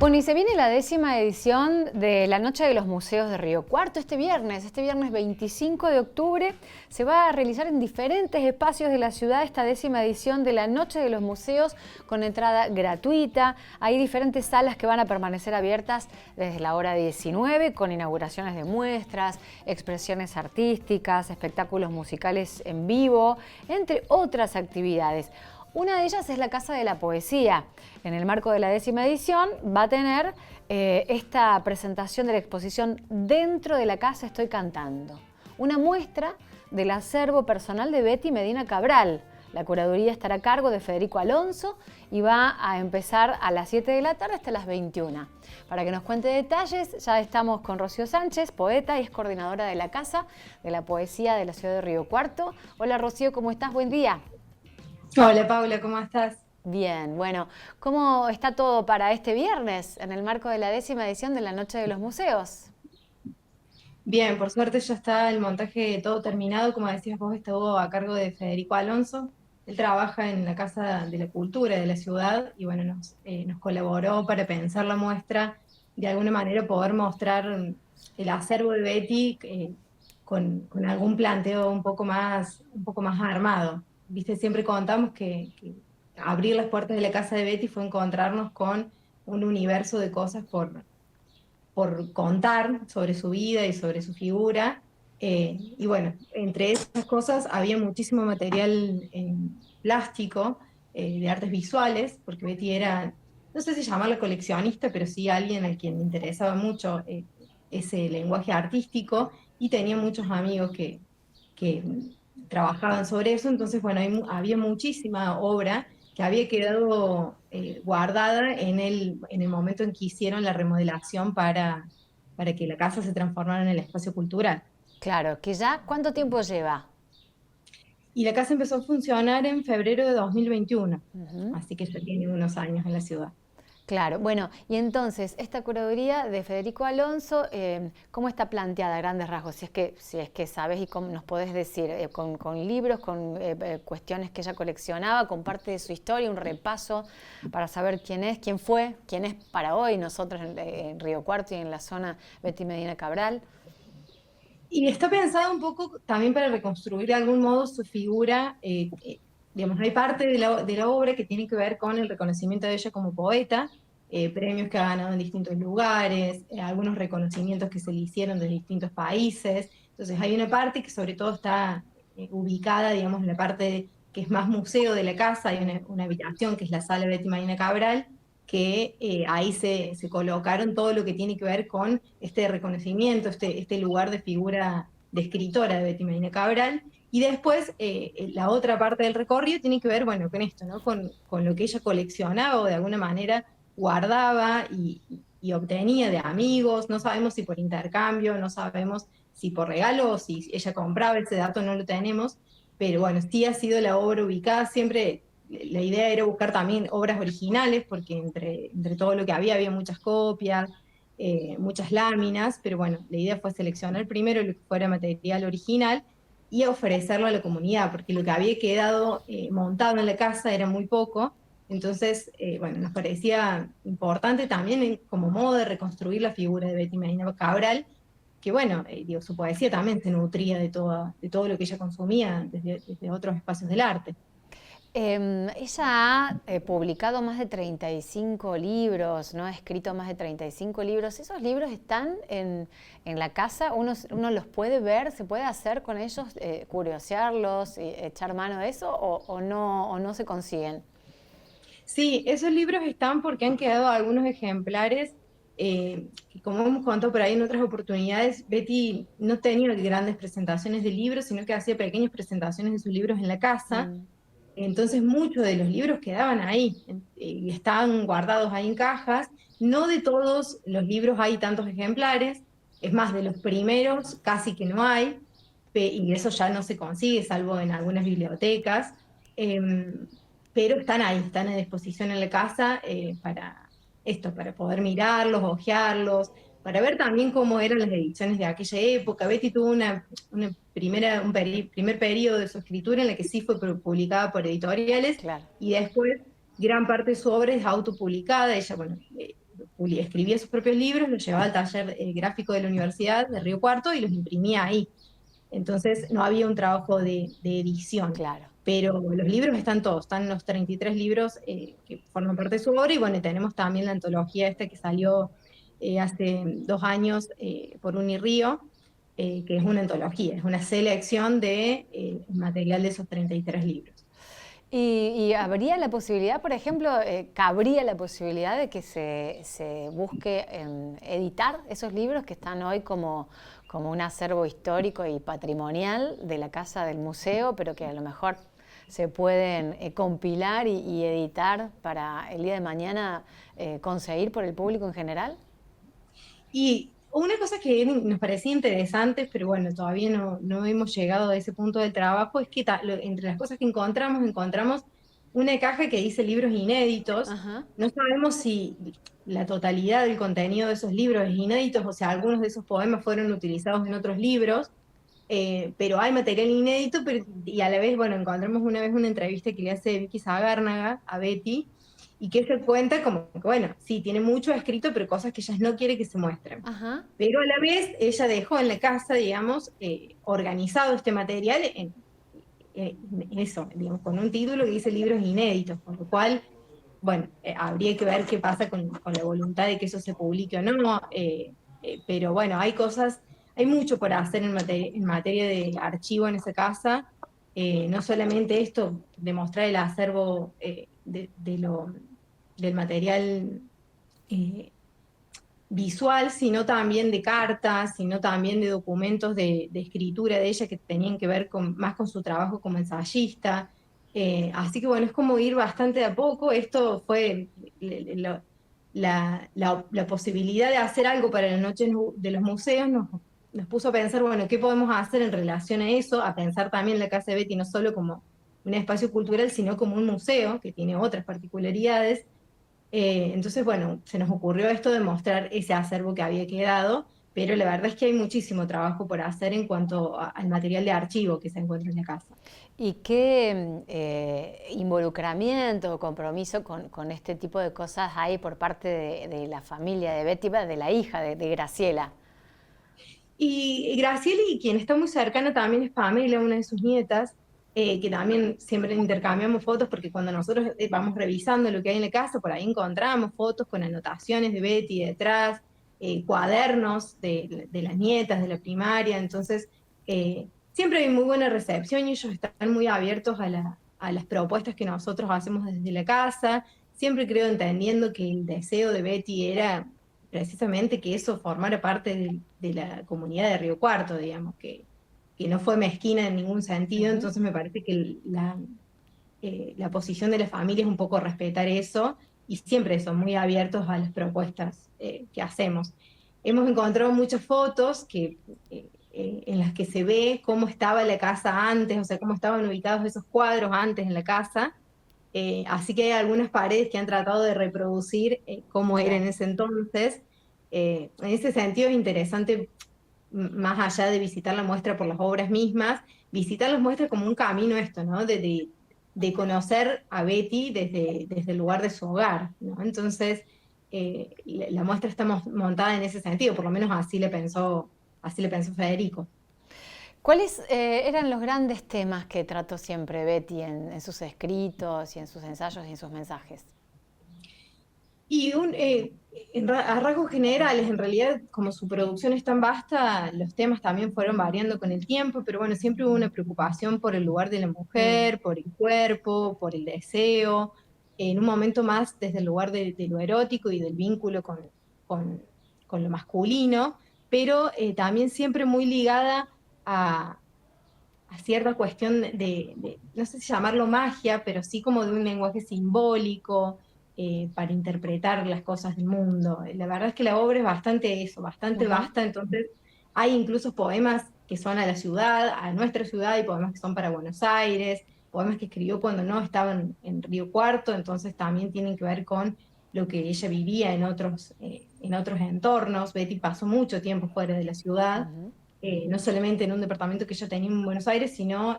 Bueno, y se viene la 10ª edición de la Noche de los Museos de Río Cuarto este viernes 25 de octubre. Se va a realizar en diferentes espacios de la ciudad esta 10ª edición de la Noche de los Museos con entrada gratuita. Hay diferentes salas que van a permanecer abiertas desde la hora 19 con inauguraciones de muestras, expresiones artísticas, espectáculos musicales en vivo, entre otras actividades. Una de ellas es la Casa de la Poesía. En el marco de la 10ª edición va a tener esta presentación de la exposición Dentro de la Casa Estoy Cantando. Una muestra del acervo personal de Betty Medina Cabral. La curaduría estará a cargo de Federico Alonso y va a empezar a las 7 de la tarde hasta las 21. Para que nos cuente detalles, ya estamos con Rocío Sánchez, poeta y es coordinadora de la Casa de la Poesía de la ciudad de Río Cuarto. Hola Rocío, ¿cómo estás? Buen día. Hola Paula, ¿cómo estás? Bien, bueno, ¿cómo está todo para este viernes en el marco de la 10ª edición de la Noche de los Museos? Bien, por suerte ya está el montaje todo terminado, como decías vos, estuvo a cargo de Federico Alonso. Él trabaja en la Casa de la Cultura de la ciudad y bueno, nos colaboró para pensar la muestra, de alguna manera poder mostrar el acervo de Betty con algún planteo un poco más armado. Viste, siempre contamos que abrir las puertas de la casa de Betty fue encontrarnos con un universo de cosas por contar sobre su vida y sobre su figura. Y bueno, entre esas cosas había muchísimo material plástico, de artes visuales, porque Betty era, no sé si llamarla coleccionista, pero sí alguien a quien le interesaba mucho ese lenguaje artístico y tenía muchos amigos que trabajaban sobre eso. Entonces, bueno, había muchísima obra que había quedado guardada en el momento en que hicieron la remodelación para que la casa se transformara en el espacio cultural. Claro, que ya, ¿cuánto tiempo lleva? Y la casa empezó a funcionar en febrero de 2021, Ujú. así que ya tiene unos años en la ciudad. Claro, bueno, y entonces, esta curaduría de Federico Alonso, ¿cómo está planteada a grandes rasgos? Si es que sabes y cómo nos podés decir, con libros, con cuestiones que ella coleccionaba, con parte de su historia, un repaso para saber quién es, quién fue, quién es para hoy, nosotros en Río Cuarto y en la zona Betty Medina Cabral. Y está pensado un poco también para reconstruir de algún modo su figura. Digamos, hay parte de la obra que tiene que ver con el reconocimiento de ella como poeta, premios que ha ganado en distintos lugares, algunos reconocimientos que se le hicieron de distintos países. Entonces hay una parte que sobre todo está ubicada, digamos, en la parte que es más museo de la casa. Hay una habitación que es la sala Betty Marina Cabral, que ahí se colocaron todo lo que tiene que ver con este reconocimiento, este lugar de figura de escritora de Betty Medina Cabral. Y después, la otra parte del recorrido tiene que ver, bueno, con esto, ¿no? Con lo que ella coleccionaba o de alguna manera guardaba y obtenía de amigos. No sabemos si por intercambio, no sabemos si por regalo o si ella compraba. Ese dato no lo tenemos, pero bueno, sí ha sido la obra ubicada siempre. La idea era buscar también obras originales, porque entre todo lo que había muchas copias, muchas láminas, pero bueno, la idea fue seleccionar primero lo que fuera material original y ofrecerlo a la comunidad, porque lo que había quedado montado en la casa era muy poco. Entonces, bueno, nos parecía importante también como modo de reconstruir la figura de Betty Medina Cabral, que bueno, digo, su poesía también se nutría de todo lo que ella consumía desde otros espacios del arte. Ella ha publicado más de 35 libros, ¿no? Ha escrito más de 35 libros. ¿Esos libros están en la casa? ¿Uno los puede ver? ¿Se puede hacer con ellos, curiosearlos, echar mano de eso o no se consiguen? Sí, esos libros están porque han quedado algunos ejemplares, que como hemos contado por ahí en otras oportunidades, Betty no tenía grandes presentaciones de libros, sino que hacía pequeñas presentaciones de sus libros en la casa. Mm. Entonces muchos de los libros quedaban ahí y estaban guardados ahí en cajas. No de todos los libros hay tantos ejemplares, es más, de los primeros casi que no hay, y eso ya no se consigue, salvo en algunas bibliotecas. Pero están ahí, están a disposición en la casa, para esto, para poder mirarlos, hojearlos, para ver también cómo eran las ediciones de aquella época. Betty tuvo primer periodo de su escritura en la que sí fue publicada por editoriales, Claro. y después gran parte de su obra es autopublicada. Ella, bueno, escribía sus propios libros, los llevaba al taller gráfico de la Universidad de Río Cuarto y los imprimía ahí. Entonces no había un trabajo de edición. Claro. Pero los libros están todos, están los 33 libros que forman parte de su obra, y bueno, tenemos también la antología esta que salió hace 2 años por Unirío, que es una antología, es una selección de material de esos 33 libros. Y habría la posibilidad, por ejemplo, cabría la posibilidad de que se busque editar esos libros que están hoy como un acervo histórico y patrimonial de la casa del museo, pero que a lo mejor se pueden compilar y editar para el día de mañana conseguir por el público en general? Y una cosa que nos parecía interesante, pero bueno, todavía no hemos llegado a ese punto del trabajo, es que entre las cosas que encontramos una caja que dice libros inéditos. Ajá. No sabemos si la totalidad del contenido de esos libros es inéditos, o sea, algunos de esos poemas fueron utilizados en otros libros, pero hay material inédito, y a la vez, bueno, encontramos una vez una entrevista que le hace Vicky Zagárnaga a Betty, y que se cuenta como que, bueno, sí, tiene mucho escrito, pero cosas que ella no quiere que se muestren. Ajá. Pero a la vez ella dejó en la casa, digamos, organizado este material en eso, digamos, con un título que dice libros inéditos, con lo cual, bueno, habría que ver qué pasa con la voluntad de que eso se publique o no, pero bueno, hay mucho por hacer en materia de archivo en esa casa, no solamente esto, demostrar el acervo del material eh, visual, sino también de cartas, sino también de documentos de escritura de ella que tenían que ver más con su trabajo como ensayista. Así que bueno, es como ir bastante de a poco. Esto fue la posibilidad de hacer algo para la noche de los museos, nos puso a pensar, bueno, ¿qué podemos hacer en relación a eso? A pensar también la Casa de Betty no solo como un espacio cultural, sino como un museo que tiene otras particularidades. Entonces, bueno, se nos ocurrió esto de mostrar ese acervo que había quedado, pero la verdad es que hay muchísimo trabajo por hacer en cuanto al material de archivo que se encuentra en la casa. ¿Y qué involucramiento o compromiso con este tipo de cosas hay por parte de la familia de Betty, de la hija de Graciela? Y Graciela, quien está muy cercana también es Pamela, una de sus nietas, que también siempre intercambiamos fotos, porque cuando nosotros vamos revisando lo que hay en la casa, por ahí encontramos fotos con anotaciones de Betty detrás, cuadernos de las nietas de la primaria. Entonces siempre hay muy buena recepción y ellos están muy abiertos a las propuestas que nosotros hacemos desde la casa, siempre creo entendiendo que el deseo de Betty era precisamente que eso formara parte de la comunidad de Río Cuarto, digamos, que no fue mezquina en ningún sentido. Ujú. Entonces me parece que la posición de la familia es un poco respetar eso, y siempre son muy abiertos a las propuestas que hacemos. Hemos encontrado muchas fotos en las que se ve cómo estaba la casa antes, o sea, cómo estaban ubicados esos cuadros antes en la casa. Así que hay algunas paredes que han tratado de reproducir cómo era en Claro. ese entonces. En ese sentido es interesante, más allá de visitar la muestra por las obras mismas, visitar las muestras como un camino esto, ¿no? De conocer a Betty desde el lugar de su hogar, ¿no? Entonces, la muestra está montada en ese sentido, por lo menos así le pensó Federico. ¿Cuáles eran los grandes temas que trató siempre Betty en sus escritos y en sus ensayos y en sus mensajes? Y a rasgos generales, en realidad, como su producción es tan vasta, los temas también fueron variando con el tiempo, pero bueno, siempre hubo una preocupación por el lugar de la Mm. mujer, por el cuerpo, por el deseo, en un momento más desde el lugar de lo erótico y del vínculo con, con lo masculino, pero también siempre muy ligada a cierta cuestión no sé si llamarlo magia, pero sí como de un lenguaje simbólico, para interpretar las cosas del mundo. La verdad es que la obra es bastante eso, bastante Ujú. vasta. Entonces hay incluso poemas que son a la ciudad, a nuestra ciudad, y poemas que son para Buenos Aires, poemas que escribió cuando no estaban en Río Cuarto, entonces también tienen que ver con lo que ella vivía en otros entornos. Betty pasó mucho tiempo fuera de la ciudad, Ujú. no solamente en un departamento que ella tenía en Buenos Aires, sino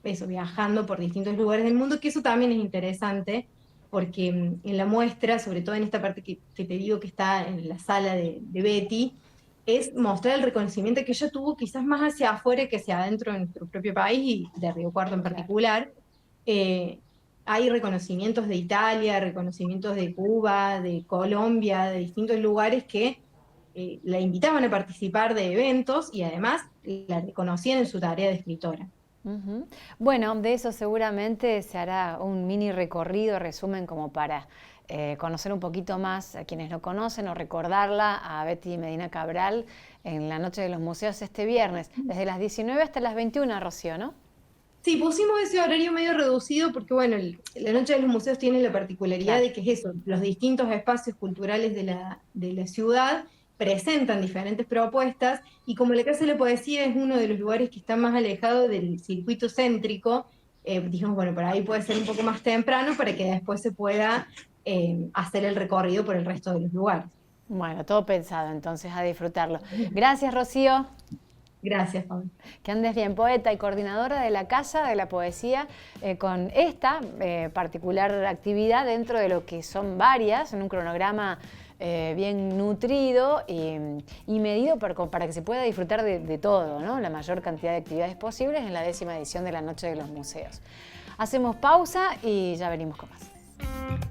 eso, viajando por distintos lugares del mundo, que eso también es interesante, porque en la muestra, sobre todo en esta parte que te digo que está en la sala de Betty, es mostrar el reconocimiento que ella tuvo quizás más hacia afuera que hacia adentro de nuestro propio país y de Río Cuarto en Claro. particular. Eh, Hay reconocimientos de Italia, reconocimientos de Cuba, de Colombia, de distintos lugares que la invitaban a participar de eventos y además la reconocían en su tarea de escritora. Ujú. Bueno, de eso seguramente se hará un mini recorrido, resumen, como para conocer un poquito más a quienes no conocen o recordarla a Betty Medina Cabral en la Noche de los Museos este viernes, desde las 19 hasta las 21, Rocío, ¿no? Sí, pusimos ese horario medio reducido porque, bueno, la Noche de los Museos tiene la particularidad Claro. de que es eso, los distintos espacios culturales de la ciudad presentan diferentes propuestas y como la Casa de la Poesía es uno de los lugares que está más alejado del circuito céntrico, dijimos, bueno, por ahí puede ser un poco más temprano para que después se pueda hacer el recorrido por el resto de los lugares. Bueno, todo pensado, entonces a disfrutarlo. Gracias, Rocío. Gracias, Pablo. Que andes bien, poeta y coordinadora de la Casa de la Poesía, con esta particular actividad dentro de lo que son varias, en un cronograma bien nutrido y medido para que se pueda disfrutar de todo, ¿no? La mayor cantidad de actividades posibles en la 10ª edición de la Noche de los Museos. Hacemos pausa y ya venimos con más.